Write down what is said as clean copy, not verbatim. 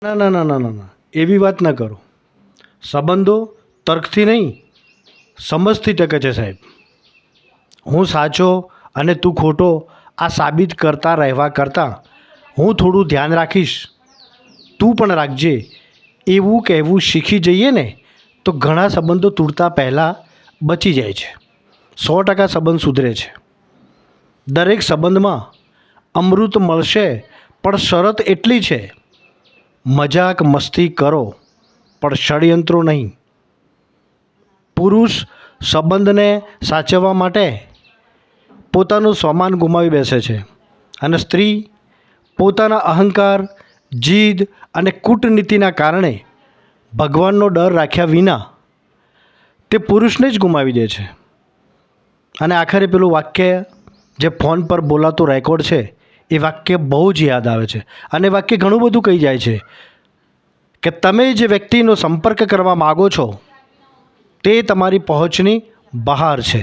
ના ના ના ના ના ના એવી વાત ના કરો. સંબંધો તર્કથી નહીં, સમજથી ટકે છે સાહેબ. હું સાચો અને તું ખોટો આ સાબિત કરતા રહેવા કરતાં હું થોડું ધ્યાન રાખીશ, તું પણ રાખજે, એવું કહેવું શીખી જઈએ ને તો ઘણા સંબંધો તૂટતા પહેલાં બચી જાય છે. 100% સંબંધ સુધરે છે. દરેક સંબંધમાં અમૃત મળશે, પણ શરત એટલી છે, મજાક મસ્તી કરો પણ ષડયંત્રો નહીં. પુરુષ સંબંધને સાચવવા માટે પોતાનું સ્વમાન ગુમાવી બેસે છે અને સ્ત્રી પોતાના અહંકાર, જીદ અને કૂટનીતિના કારણે ભગવાનનો ડર રાખ્યા વિના તે પુરુષને જ ગુમાવી દે છે. અને આખરે પેલું વાક્ય જે ફોન પર બોલાતું રેકોર્ડ છે એ વાક્ય બહુ જ યાદ આવે છે. અને વાક્ય ઘણું બધું કહી જાય છે કે તમે જે વ્યક્તિનો સંપર્ક કરવા માગો છો તે તમારી પહોંચની બહાર છે.